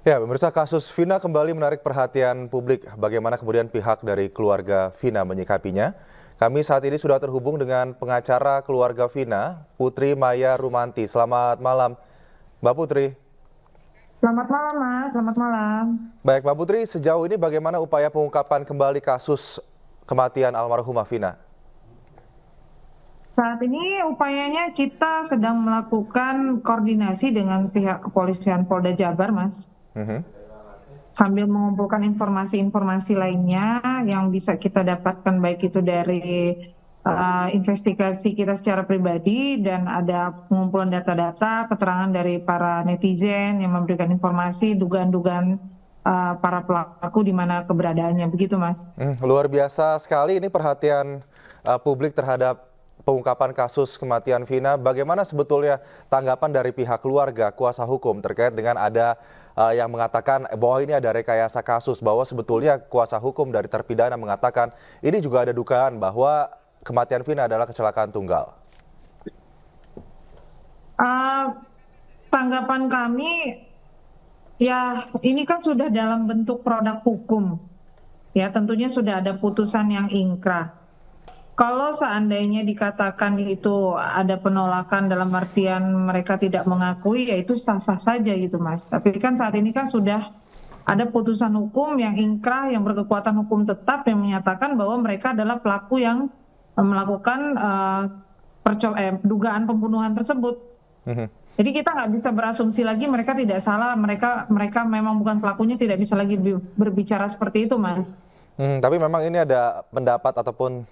Ya, pemirsa, kasus Vina kembali menarik perhatian publik. Bagaimana kemudian pihak dari keluarga Vina menyikapinya? Kami saat ini sudah terhubung dengan pengacara keluarga Vina, Putri Maya Rumanti. Selamat malam, Mbak Putri. Selamat malam, Mas. Selamat malam. Baik, Mbak Putri, sejauh ini bagaimana upaya pengungkapan kembali kasus kematian almarhumah Vina? Saat ini upayanya kita sedang melakukan koordinasi dengan pihak kepolisian Polda Jabar, Mas. Mhm. Sambil mengumpulkan informasi-informasi lainnya yang bisa kita dapatkan baik itu dari investigasi kita secara pribadi dan ada pengumpulan data-data, keterangan dari para netizen yang memberikan informasi, dugaan-dugaan para pelaku di mana keberadaannya. Begitu, Mas. Luar biasa sekali ini perhatian publik terhadap pengungkapan kasus kematian Vina. Bagaimana sebetulnya tanggapan dari pihak keluarga, kuasa hukum terkait dengan ada yang mengatakan bahwa ini ada rekayasa kasus, bahwa sebetulnya kuasa hukum dari terpidana mengatakan ini juga ada dugaan bahwa kematian Vina adalah kecelakaan tunggal. Uh, Tanggapan kami, ya ini kan sudah dalam bentuk produk hukum. Ya tentunya sudah ada putusan yang ingkrah. Kalau seandainya dikatakan itu ada penolakan dalam artian mereka tidak mengakui, ya itu sah-sah saja gitu, Mas. Tapi kan saat ini kan sudah ada putusan hukum yang ingkrah, yang berkekuatan hukum tetap, yang menyatakan bahwa mereka adalah pelaku yang melakukan dugaan pembunuhan tersebut. Mhm. Jadi kita nggak bisa berasumsi lagi mereka tidak salah, mereka memang bukan pelakunya, tidak bisa lagi berbicara seperti itu, Mas. Tapi memang ini ada pendapat ataupun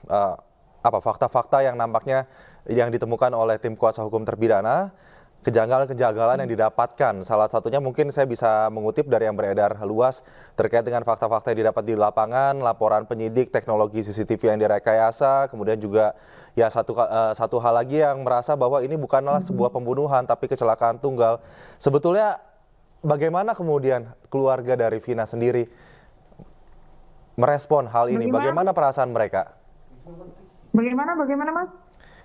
fakta-fakta yang nampaknya yang ditemukan oleh tim kuasa hukum terpidana, kejanggalan-kejanggalan yang didapatkan. Salah satunya mungkin saya bisa mengutip dari yang beredar luas terkait dengan fakta-fakta yang didapat di lapangan, laporan penyidik, teknologi CCTV yang direkayasa, kemudian juga ya satu hal lagi yang merasa bahwa ini bukanlah sebuah pembunuhan tapi kecelakaan tunggal. Sebetulnya bagaimana kemudian keluarga dari Vina sendiri merespon hal ini? Bagaimana? Bagaimana perasaan mereka? Bagaimana, Mas?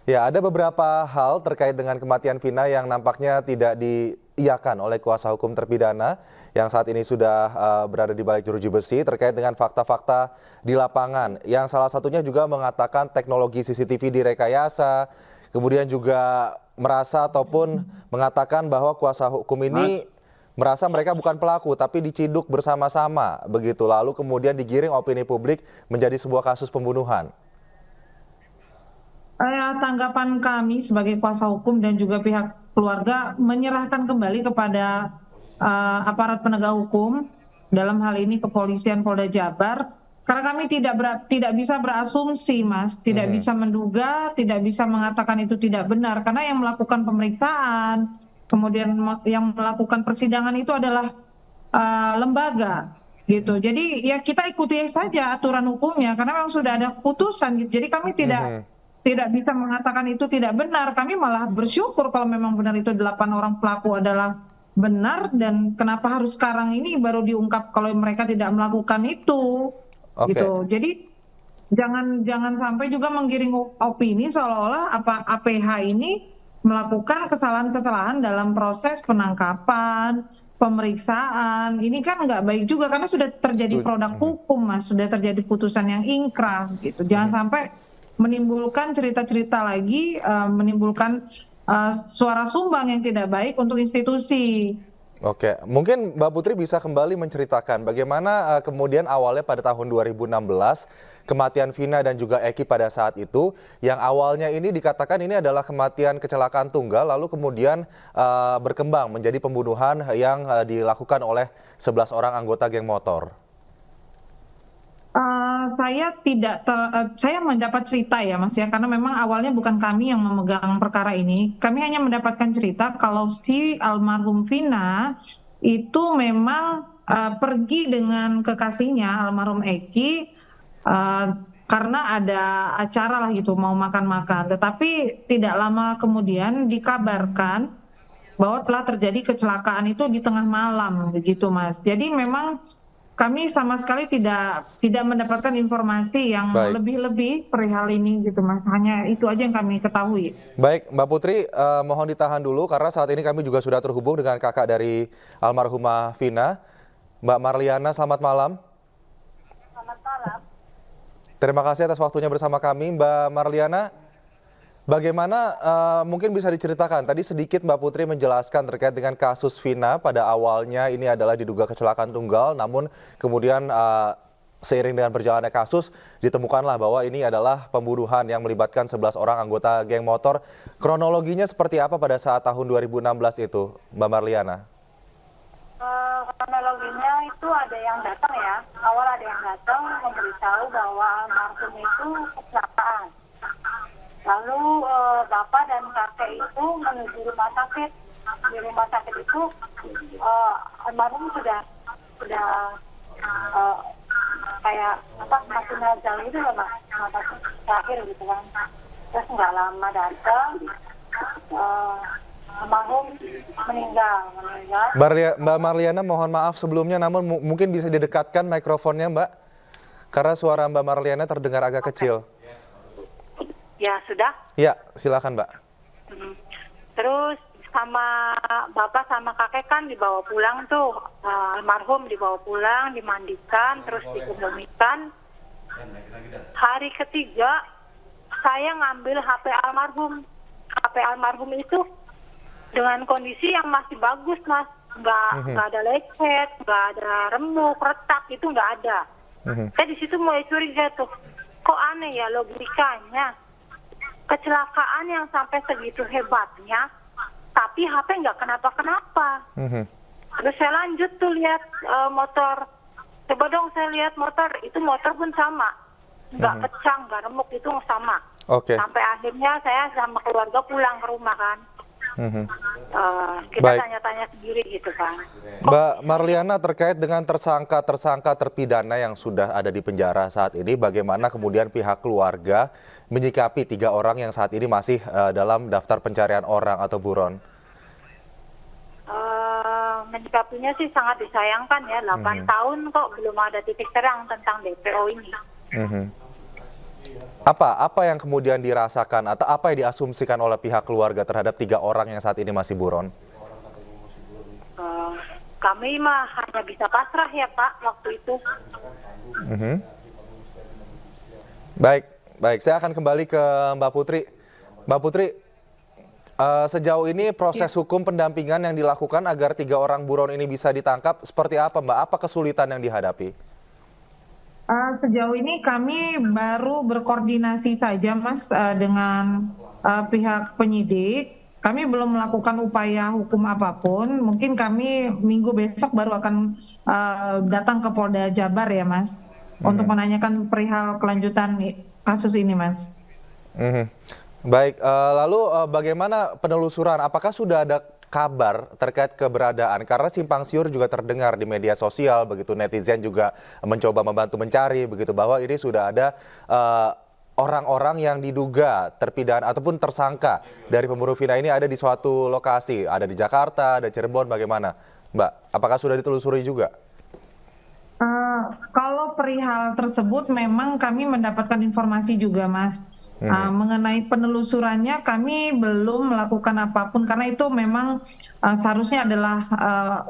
Ya, ada beberapa hal terkait dengan kematian Vina yang nampaknya tidak diiyakan oleh kuasa hukum terpidana yang saat ini sudah berada di balik jeruji besi terkait dengan fakta-fakta di lapangan. Yang salah satunya juga mengatakan teknologi CCTV direkayasa, kemudian juga merasa ataupun mengatakan bahwa kuasa hukum ini merasa mereka bukan pelaku tapi diciduk bersama-sama begitu. Lalu kemudian digiring opini publik menjadi sebuah kasus pembunuhan. Tanggapan kami sebagai kuasa hukum dan juga pihak keluarga menyerahkan kembali kepada aparat penegak hukum, dalam hal ini kepolisian Polda Jabar, karena kami tidak bisa berasumsi, Mas, tidak bisa menduga, tidak bisa mengatakan itu tidak benar, karena yang melakukan pemeriksaan, kemudian yang melakukan persidangan itu adalah lembaga, gitu. Jadi ya kita ikuti saja aturan hukumnya, karena memang sudah ada keputusan, gitu. Jadi kami tidak bisa mengatakan itu tidak benar. Kami malah bersyukur kalau memang benar itu 8 orang pelaku adalah benar, dan kenapa harus sekarang ini baru diungkap kalau mereka tidak melakukan itu, Oke. gitu. Jadi jangan sampai juga menggiring opini seolah-olah APH ini melakukan kesalahan-kesalahan dalam proses penangkapan, pemeriksaan. Ini kan nggak baik juga karena sudah terjadi Setuju. produk hukum, Mas, sudah terjadi putusan yang ingkrah, gitu. Jangan sampai menimbulkan cerita-cerita lagi, menimbulkan suara sumbang yang tidak baik untuk institusi. Oke, mungkin Mbak Putri bisa kembali menceritakan bagaimana kemudian awalnya pada tahun 2016 kematian Vina dan juga Eki pada saat itu yang awalnya ini dikatakan ini adalah kematian kecelakaan tunggal lalu kemudian berkembang menjadi pembunuhan yang dilakukan oleh 11 orang anggota geng motor. Saya mendapat cerita ya, Mas, ya, karena memang awalnya bukan kami yang memegang perkara ini. Kami hanya mendapatkan cerita kalau si almarhum Vina itu memang pergi dengan kekasihnya almarhum Eki, uh, karena ada acara lah gitu, mau makan-makan. Tetapi tidak lama kemudian dikabarkan bahwa telah terjadi kecelakaan itu di tengah malam, begitu, Mas. Jadi memang kami sama sekali tidak mendapatkan informasi yang Baik. lebih-lebih perihal ini, gitu, Mas. Hanya itu aja yang kami ketahui. Baik, Mbak Putri, mohon ditahan dulu karena saat ini kami juga sudah terhubung dengan kakak dari almarhumah Vina. Mbak Marliana, selamat malam. Selamat malam. Terima kasih atas waktunya bersama kami, Mbak Marliana. Bagaimana mungkin bisa diceritakan, tadi sedikit Mbak Putri menjelaskan terkait dengan kasus Vina pada awalnya ini adalah diduga kecelakaan tunggal, namun kemudian seiring dengan berjalannya kasus ditemukanlah bahwa ini adalah pembunuhan yang melibatkan 11 orang anggota geng motor. Kronologinya seperti apa pada saat tahun 2016 itu, Mbak Marliana? Kronologinya itu ada yang datang ya. Awal ada yang datang memberitahu bahwa almarhum itu kecelakaan. Lalu bapak dan kakek itu menuju rumah sakit. Di rumah sakit itu almarhum sudah kayak masih nazal gitu loh mas, terakhir gitu kan. Terus nggak lama datang, almarhum meninggal. Mbak Marliana, mohon maaf sebelumnya, namun mungkin bisa didekatkan mikrofonnya Mbak, karena suara Mbak Marliana terdengar agak kecil. Ya sudah. Ya, silakan Mbak. Terus sama bapak sama kakek kan dibawa pulang tuh, almarhum dibawa pulang, dimandikan, terus dikebumikan. Hari ketiga saya ngambil HP almarhum. HP almarhum itu dengan kondisi yang masih bagus mas, nggak ada lecet, nggak ada remuk, retak, itu nggak ada. Saya di situ mulai curiga tuh, kok aneh ya logikanya. Kecelakaan yang sampai segitu hebatnya, tapi HP nggak kenapa-kenapa. Terus saya lanjut tuh lihat motor. Coba dong saya lihat motor, itu motor pun sama. Nggak kecang, nggak remuk, itu sama. Sampai akhirnya saya sama keluarga pulang ke rumah kan. Kita tanya-tanya sendiri gitu kan. Mbak Marliana, terkait dengan tersangka terpidana yang sudah ada di penjara saat ini, bagaimana kemudian pihak keluarga menyikapi 3 orang yang saat ini masih dalam daftar pencarian orang atau buron? Menyikapinya sih sangat disayangkan ya, 8 tahun kok belum ada titik terang tentang DPO ini. Apa yang kemudian dirasakan atau apa yang diasumsikan oleh pihak keluarga terhadap 3 orang yang saat ini masih buron? Kami mah hanya bisa pasrah ya Pak waktu itu. Baik, saya akan kembali ke Mbak Putri. Mbak Putri, sejauh ini proses hukum pendampingan yang dilakukan agar 3 orang buron ini bisa ditangkap seperti apa Mbak? Apa kesulitan yang dihadapi? Sejauh ini kami baru berkoordinasi saja Mas dengan pihak penyidik. Kami belum melakukan upaya hukum apapun. Mungkin kami minggu besok baru akan datang ke Polda Jabar ya Mas, untuk menanyakan perihal kelanjutan kasus ini Mas. Baik, lalu bagaimana penelusuran? Apakah sudah ada kabar terkait keberadaan? Karena simpang siur juga terdengar di media sosial, begitu netizen juga mencoba membantu mencari, begitu bahwa ini sudah ada orang-orang yang diduga terpidana ataupun tersangka dari pembunuh Vina ini ada di suatu lokasi, ada di Jakarta, ada Cirebon, bagaimana Mbak? Apakah sudah ditelusuri juga? Kalau perihal tersebut memang kami mendapatkan informasi juga Mas. Mengenai penelusurannya kami belum melakukan apapun karena itu memang seharusnya adalah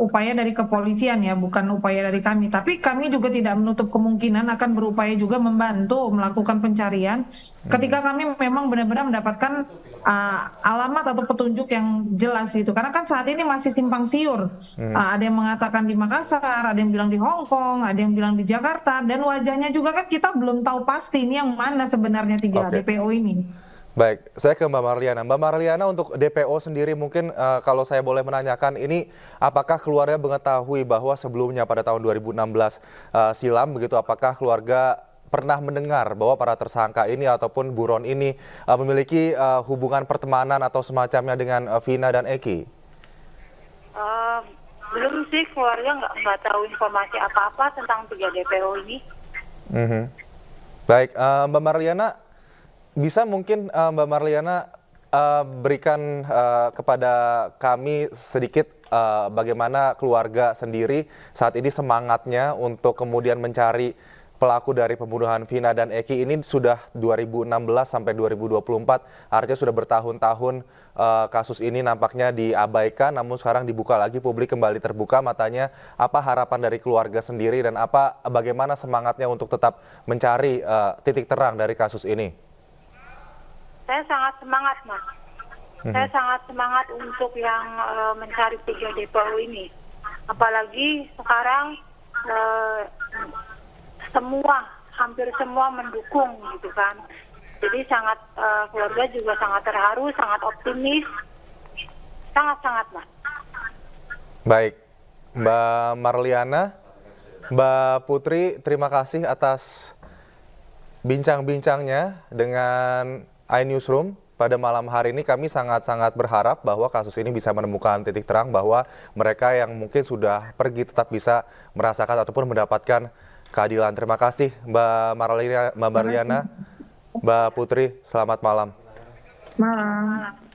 upaya dari kepolisian ya, bukan upaya dari kami. Tapi kami juga tidak menutup kemungkinan akan berupaya juga membantu melakukan pencarian ketika kami memang benar-benar mendapatkan alamat atau petunjuk yang jelas itu. Karena kan saat ini masih simpang siur. Ada yang mengatakan di Makassar, ada yang bilang di Hong Kong, ada yang bilang di Jakarta, dan wajahnya juga kan kita belum tahu pasti ini yang mana sebenarnya 3 DPO ini. Baik, saya ke Mbak Marliana. Mbak Marliana, untuk DPO sendiri mungkin kalau saya boleh menanyakan ini, apakah keluarga mengetahui bahwa sebelumnya pada tahun 2016 silam begitu, apakah keluarga pernah mendengar bahwa para tersangka ini ataupun buron ini memiliki hubungan pertemanan atau semacamnya dengan Vina dan Eki? Belum sih, keluarga nggak tahu informasi apa-apa tentang 3 DPO ini. Baik, Mbak Marliana, bisa mungkin Mbak Marliana berikan kepada kami sedikit bagaimana keluarga sendiri saat ini semangatnya untuk kemudian mencari pelaku dari pembunuhan Vina dan Eki ini sudah 2016 sampai 2024, artinya sudah bertahun-tahun kasus ini nampaknya diabaikan, namun sekarang dibuka lagi, publik kembali terbuka matanya. Apa harapan dari keluarga sendiri dan bagaimana semangatnya untuk tetap mencari titik terang dari kasus ini? Saya sangat semangat, Mas. Saya sangat semangat untuk yang mencari 3 DPO ini. Apalagi sekarang hampir semua mendukung gitu kan. Jadi sangat keluarga juga sangat terharu, sangat optimis, sangat-sangat, Mas. Baik, Mbak Marliana, Mbak Putri, terima kasih atas bincang-bincangnya dengan iNewsroom. Pada malam hari ini kami sangat-sangat berharap bahwa kasus ini bisa menemukan titik terang, bahwa mereka yang mungkin sudah pergi tetap bisa merasakan ataupun mendapatkan keadilan. Terima kasih Mbak Marliana, Mbak Putri, selamat malam. Malam.